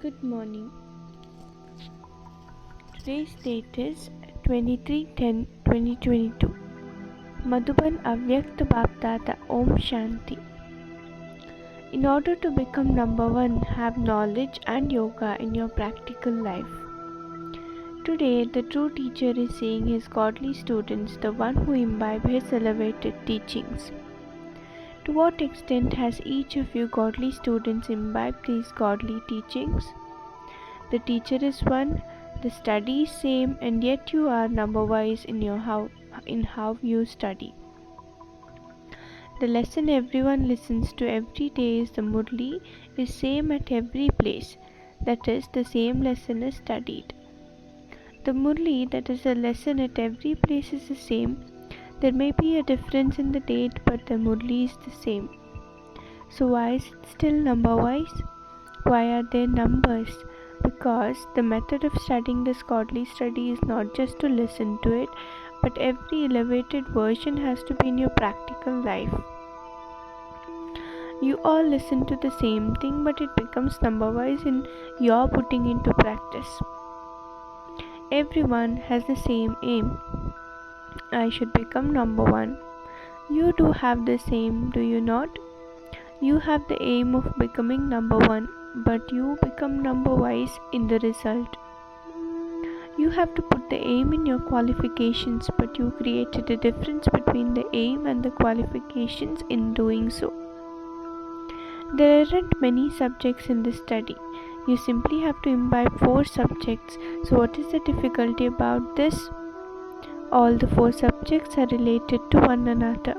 Good morning. Today's date is 23/10/2022. Madhuban Avyakt Bapdata Om Shanti. In order to become number one, have knowledge and yoga in your practical life. Today, the true teacher is saying his godly students, the one who imbibe his elevated teachings. To what extent has each of you godly students imbibed these godly teachings? The teacher is one, the study is same, and yet you are number wise in how you study. The lesson everyone listens to every day is the Murli is same at every place. That is, the same lesson is studied. The Murli, that is, the lesson at every place is the same. There may be a difference in the date, but the Murli is the same. So why is it still number wise? Why are there numbers? Because the method of studying this godly study is not just to listen to it, but every elevated version has to be in your practical life. You all listen to the same thing, but it becomes number wise in your putting into practice. Everyone has the same aim. I should become number one. You do have the same, do you not? You have the aim of becoming number one, but you become number wise in the result. You have to put the aim in your qualifications, but you created a difference between the aim and the qualifications in doing so. There aren't many subjects in this study. You simply have to imbibe 4 subjects. So what is the difficulty about this? All the 4 subjects are related to one another.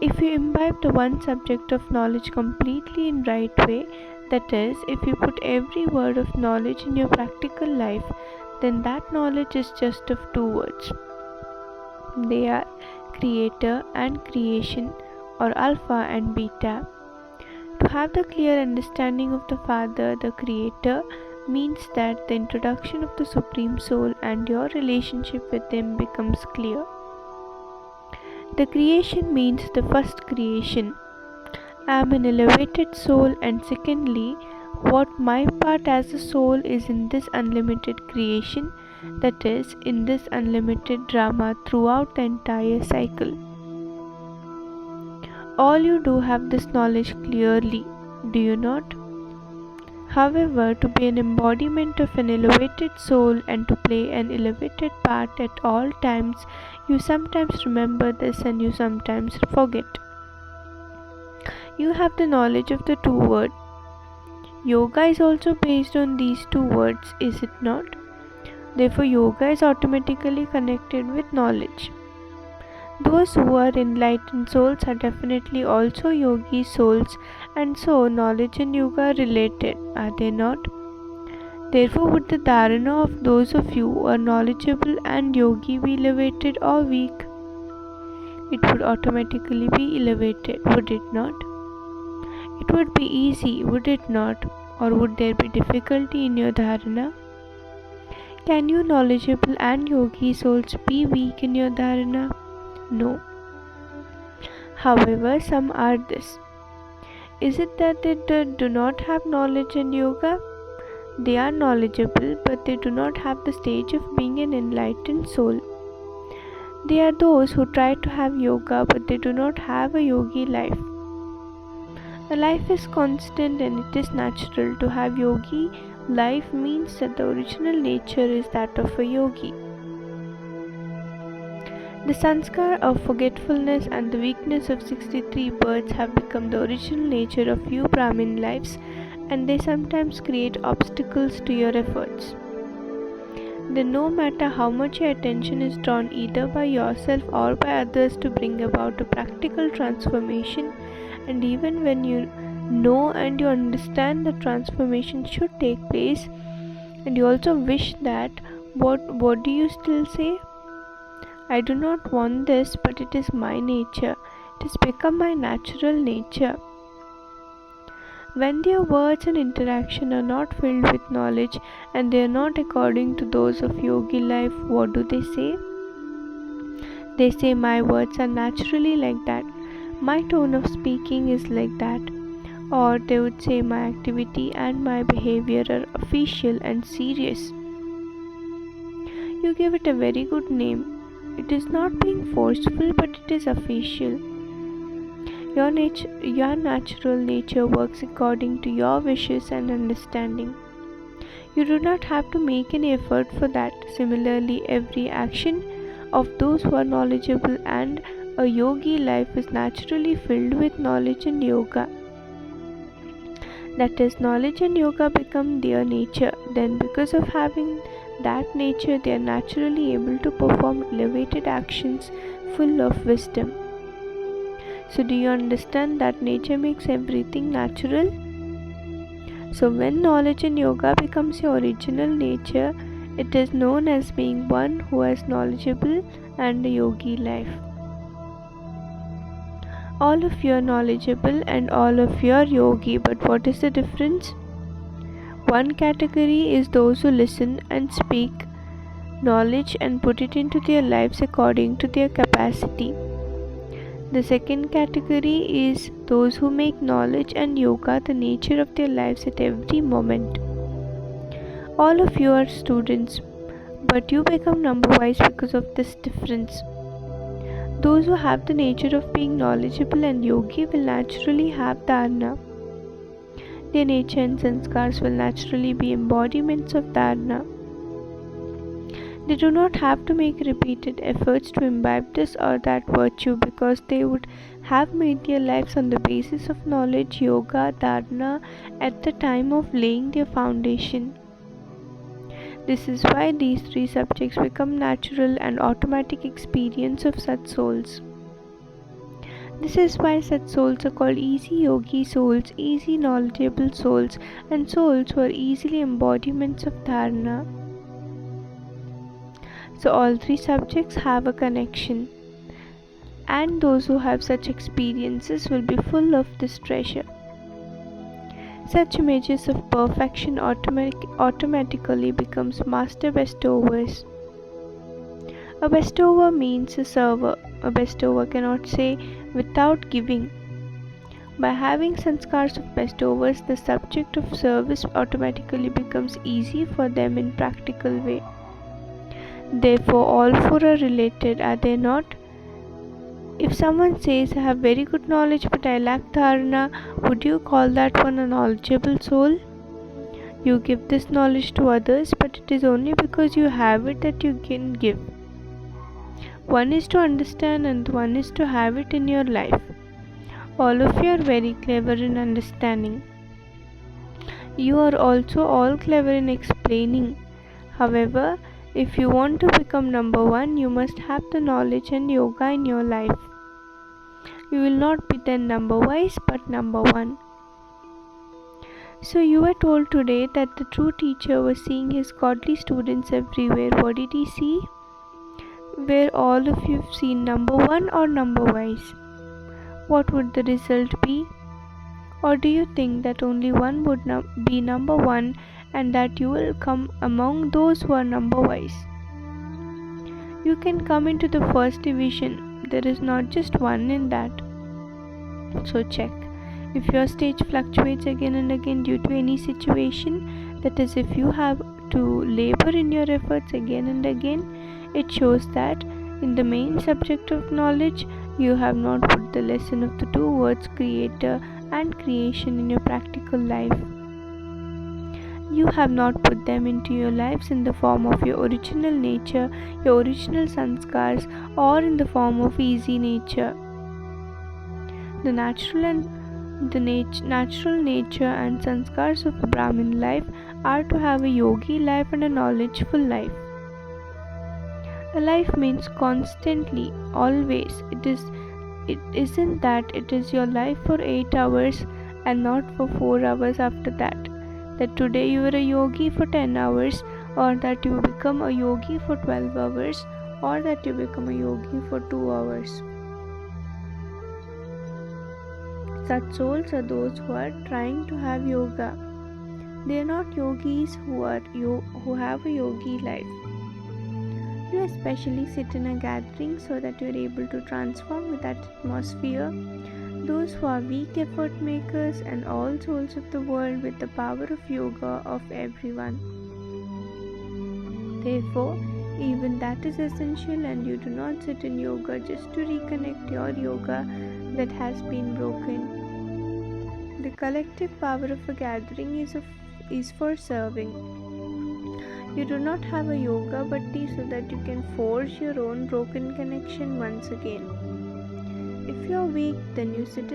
If you imbibe the one subject of knowledge completely in right way, that is, if you put every word of knowledge in your practical life, then that knowledge is just of 2 words. They are creator and creation, or alpha and beta. To have the clear understanding of the Father, the Creator, means that the introduction of the Supreme Soul and your relationship with Him becomes clear. The creation means the first creation. I am an elevated soul, and secondly, what my part as a soul is in this unlimited creation, that is, in this unlimited drama throughout the entire cycle. All you do have this knowledge clearly, do you not? However, to be an embodiment of an elevated soul and to play an elevated part at all times, you sometimes remember this and you sometimes forget. You have the knowledge of the 2 words. Yoga is also based on these 2 words, is it not? Therefore, yoga is automatically connected with knowledge. Those who are enlightened souls are definitely also yogi souls, and so knowledge and yoga are related, are they not? Therefore, would the dharana of those of you who are knowledgeable and yogi be elevated or weak? It would automatically be elevated, would it not? It would be easy, would it not? Or would there be difficulty in your dharana? Can you knowledgeable and yogi souls be weak in your dharana? No. However, some are this. Is it that they do not have knowledge and yoga? They are knowledgeable, but they do not have the stage of being an enlightened soul. They are those who try to have yoga, but they do not have a yogi life. The life is constant and it is natural. To have yogi life means that the original nature is that of a yogi. The sanskar of forgetfulness and the weakness of 63 births have become the original nature of few Brahmin lives, and they sometimes create obstacles to your efforts. Then no matter how much your attention is drawn either by yourself or by others to bring about a practical transformation, and even when you know and you understand the transformation should take place, and you also wish that, what do you still say? I do not want this, but it is my nature. It has become my natural nature. When their words and interaction are not filled with knowledge and they are not according to those of yogi life, what do they say? They say, my words are naturally like that. My tone of speaking is like that. Or they would say, my activity and my behavior are official and serious. You give it a very good name. It is not being forceful, but it is official. Your natural nature works according to your wishes and understanding. You do not have to make any effort for that. Similarly, every action of those who are knowledgeable and a yogi life is naturally filled with knowledge and yoga. That is, knowledge and yoga become their nature. Then, because of having that nature, they are naturally able to perform elevated actions full of wisdom. So, do you understand that nature makes everything natural? So, when knowledge and yoga becomes your original nature, it is known as being one who is knowledgeable and a yogi life. All of you are knowledgeable and all of you are yogi, but what is the difference? One category is those who listen and speak knowledge and put it into their lives according to their capacity. The second category is those who make knowledge and yoga the nature of their lives at every moment. All of you are students, but you become number wise because of this difference. Those who have the nature of being knowledgeable and yogi will naturally have dharana. Their nature and sanskars will naturally be embodiments of dharana. They do not have to make repeated efforts to imbibe this or that virtue because they would have made their lives on the basis of knowledge, yoga, dharana at the time of laying their foundation. This is why these three subjects become natural and automatic experience of such souls. This is why such souls are called easy yogi souls, easy knowledgeable souls, and souls who are easily embodiments of dharana. So all three subjects have a connection, and those who have such experiences will be full of this treasure. Such images of perfection automatically becomes master bestowers. A bestower means a server. A bestower cannot say without giving. By having sanskars of bestowers, the subject of service automatically becomes easy for them in practical way. Therefore, all four are related, are they not? If someone says, I have very good knowledge but I lack dharana, would you call that one a knowledgeable soul? You give this knowledge to others, but it is only because you have it that you can give. One is to understand and one is to have it in your life. All of you are very clever in understanding. You are also all clever in explaining. However, if you want to become number one, you must have the knowledge and yoga in your life. You will not be then number wise, but number one. So you were told today that the true teacher was seeing his godly students everywhere. What did he see? Where all of you have seen number one or number wise? What would the result be? Or do you think that only one would be number one and that you will come among those who are number wise? You can come into the first division. There is not just one in that. So check. If your stage fluctuates again and again due to any situation, that is, if you have to labor in your efforts again and again, it shows that in the main subject of knowledge, you have not put the lesson of the two words creator and creation in your practical life. You have not put them into your lives in the form of your original nature, your original sanskars, or in the form of easy nature. The natural nature and sanskars of a Brahmin life are to have a yogi life and a knowledgeful life. A life means constantly, always. It isn't that it is your life for 8 hours and not for 4 hours after that. That today you are a yogi for 10 hours, or that you become a yogi for 12 hours, or that you become a yogi for 2 hours. Such souls are those who are trying to have yoga. They are not yogis who have a yogi life. You especially sit in a gathering so that you are able to transform with that atmosphere. those who are weak effort makers, and all souls of the world with the power of yoga of everyone. Therefore, even that is essential, and you do not sit in yoga just to reconnect your yoga that has been broken. The collective power of a gathering is for serving. You do not have a yoga buddy so that you can forge your own broken connection once again. If you are weak, then you sit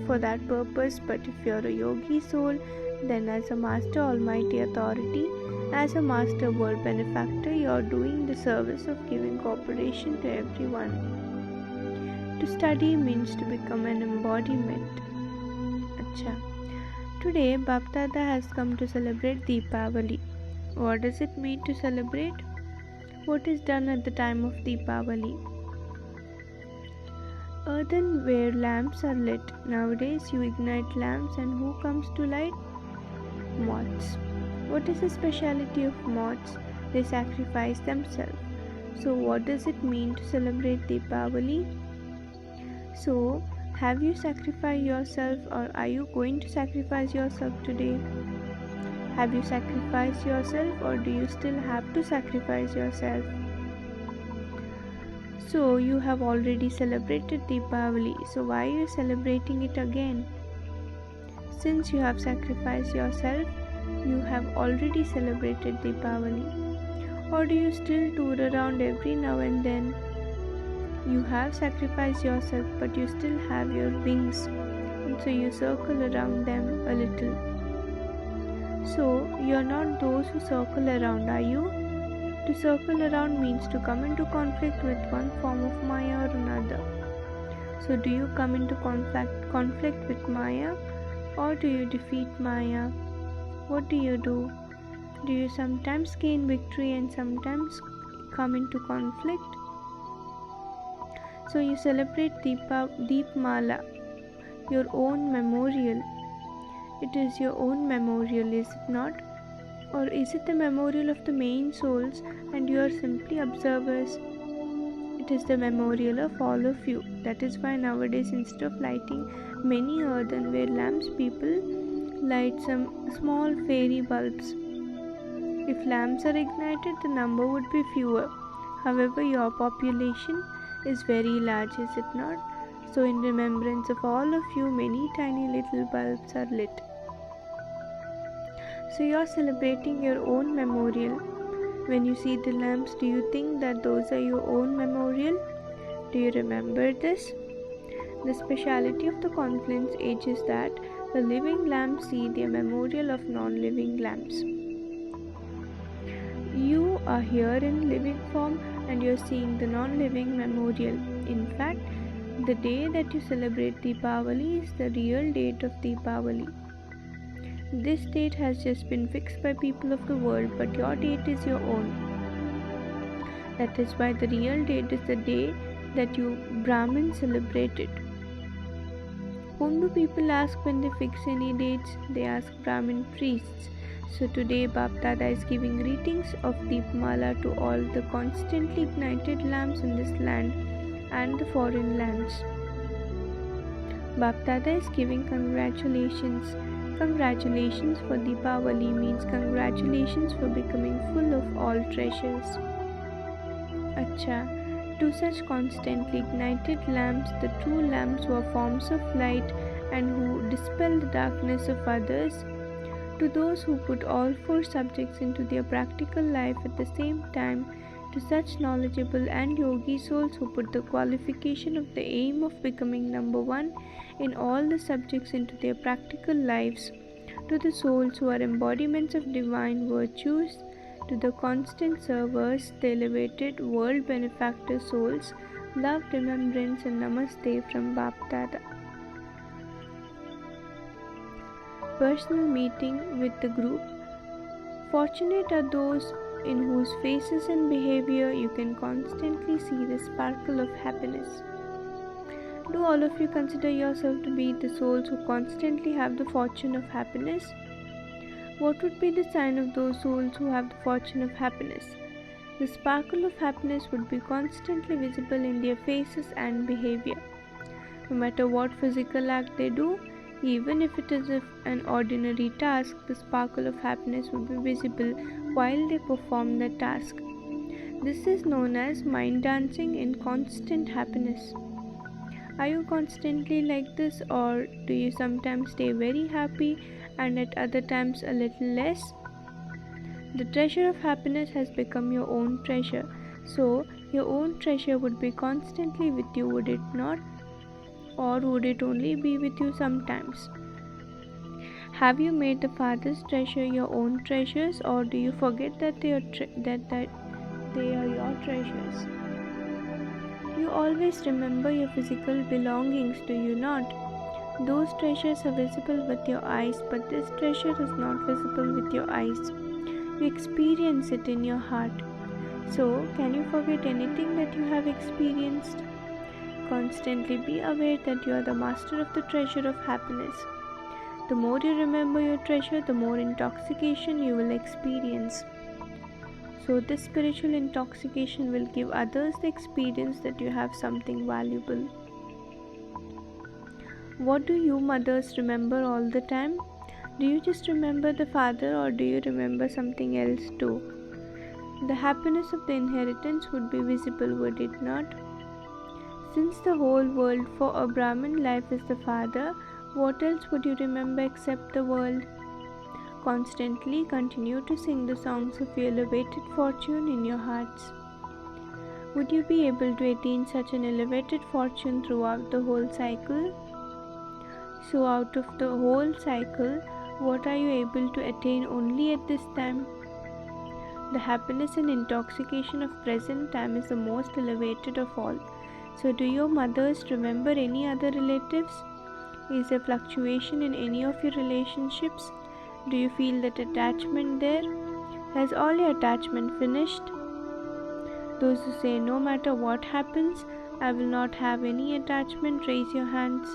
for that purpose, but if you are a yogi soul, then as a master almighty authority, as a master world benefactor, you are doing the service of giving cooperation to everyone. To study means to become an embodiment. Acha. Today, Bapdada has come to celebrate Deepavali. What does it mean to celebrate? What is done at the time of Deepavali? Earthenware lamps are lit. Nowadays, you ignite lamps, and who comes to light? Moths. What is the speciality of moths? They sacrifice themselves. So, what does it mean to celebrate Deepavali? So, have you sacrificed yourself, or are you going to sacrifice yourself today? Have you sacrificed yourself, or do you still have to sacrifice yourself? So, you have already celebrated Deepavali, so why are you celebrating it again? Since you have sacrificed yourself, you have already celebrated Deepavali. Or do you still tour around every now and then? You have sacrificed yourself, but you still have your wings, and so you circle around them a little. So, you are not those who circle around, are you? To circle around means to come into conflict with one form of Maya or another. So, do you come into conflict with Maya, or do you defeat Maya? What do you do? Do you sometimes gain victory and sometimes come into conflict? So, you celebrate Deepmala, your own memorial. It is your own memorial, is it not? Or is it the memorial of the main souls and you are simply observers? It is the memorial of all of you. That is why nowadays, instead of lighting many earthenware lamps, people light some small fairy bulbs. If lamps are ignited, the number would be fewer. However, your population is very large, is it not? So, in remembrance of all of you, many tiny little bulbs are lit. So you are celebrating your own memorial. When you see the lamps, do you think that those are your own memorial? Do you remember this? The speciality of the confluence age is that the living lamps see their memorial of non-living lamps. You are here in living form and you are seeing the non-living memorial. In fact, the day that you celebrate Deepavali is the real date of Deepavali. This date has just been fixed by people of the world, but your date is your own. That is why the real date is the day that you Brahmins celebrate it. Whom do people ask when they fix any dates? They ask Brahmin priests. So today Bapdada is giving greetings of Deepmala to all the constantly ignited lamps in this land and the foreign lands. Bapdada is giving congratulations. Congratulations for Deepavali means congratulations for becoming full of all treasures. Acha, to such constantly ignited lamps, the true lamps who are forms of light and who dispel the darkness of others, to those who put all four subjects into their practical life at the same time, to such knowledgeable and yogi souls who put the qualification of the aim of becoming number one in all the subjects into their practical lives, to the souls who are embodiments of divine virtues, to the constant servers, the elevated world benefactor souls, love, remembrance and namaste from Bapdada. Personal meeting with the group. Fortunate are those in whose faces and behavior you can constantly see the sparkle of happiness. Do all of you consider yourself to be the souls who constantly have the fortune of happiness? What would be the sign of those souls who have the fortune of happiness? The sparkle of happiness would be constantly visible in their faces and behavior. No matter what physical act they do, even if it is an ordinary task, the sparkle of happiness will be visible while they perform the task. This is known as mind dancing in constant happiness. Are you constantly like this, or do you sometimes stay very happy and at other times a little less? The treasure of happiness has become your own treasure. So, your own treasure would be constantly with you, would it not? Or would it only be with you sometimes? Have you made the Father's treasure your own treasures, or do you forget that that they are your treasures? You always remember your physical belongings, do you not? Those treasures are visible with your eyes, but this treasure is not visible with your eyes. You experience it in your heart. So, can you forget anything that you have experienced? Constantly be aware that you are the master of the treasure of happiness. The more you remember your treasure, the more intoxication you will experience. So, this spiritual intoxication will give others the experience that you have something valuable. What do you mothers remember all the time? Do you just remember the father, or do you remember something else too? The happiness of the inheritance would be visible, would it not? Since the whole world for a Brahmin life is the father, what else would you remember except the world? Constantly continue to sing the songs of your elevated fortune in your hearts. Would you be able to attain such an elevated fortune throughout the whole cycle? So, out of the whole cycle, what are you able to attain only at this time? The happiness and intoxication of present time is the most elevated of all. So, do your mothers remember any other relatives? Is there fluctuation in any of your relationships? Do you feel that attachment there? Has all your attachment finished? Those who say, no matter what happens, I will not have any attachment, raise your hands.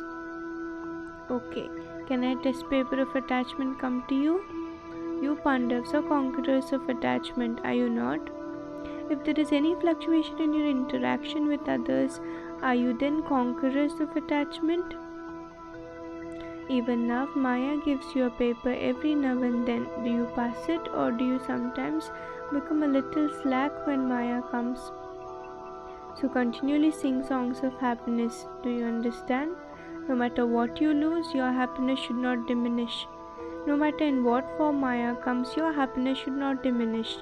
Okay, can a test paper of attachment come to you? You Pandavas are conquerors of attachment, are you not? If there is any fluctuation in your interaction with others, are you then conquerors of attachment? Even now, Maya gives you a paper every now and then. Do you pass it, or do you sometimes become a little slack when Maya comes? So continually sing songs of happiness. Do you understand? No matter what you lose, your happiness should not diminish. No matter in what form Maya comes, your happiness should not diminish.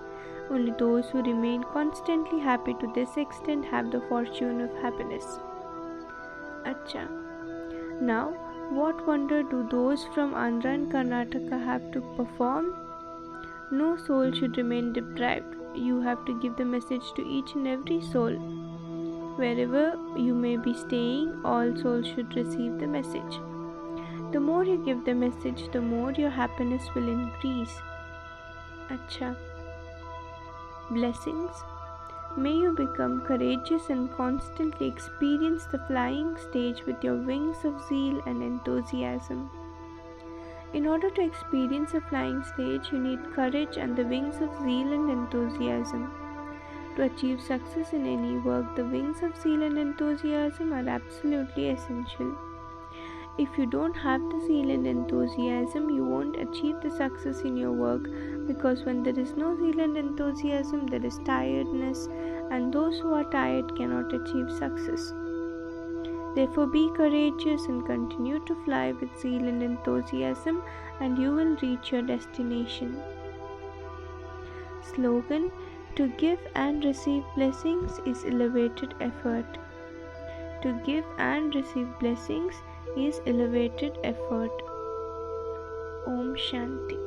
Only those who remain constantly happy to this extent have the fortune of happiness. Acha. Now, what wonder do those from Andhra and Karnataka have to perform? No soul should remain deprived. You have to give the message to each and every soul. Wherever you may be staying, all souls should receive the message. The more you give the message, the more your happiness will increase. Acha. Blessings. May you become courageous and constantly experience the flying stage with your wings of zeal and enthusiasm. In order to experience a flying stage, you need courage and the wings of zeal and enthusiasm. To achieve success in any work, the wings of zeal and enthusiasm are absolutely essential. If you don't have the zeal and enthusiasm, you won't achieve the success in your work, because when there is no zeal and enthusiasm, there is tiredness, and those who are tired cannot achieve success. Therefore, be courageous and continue to fly with zeal and enthusiasm, and you will reach your destination. Slogan: to give and receive blessings is elevated effort. To give and receive blessings is elevated effort. Om Shanti.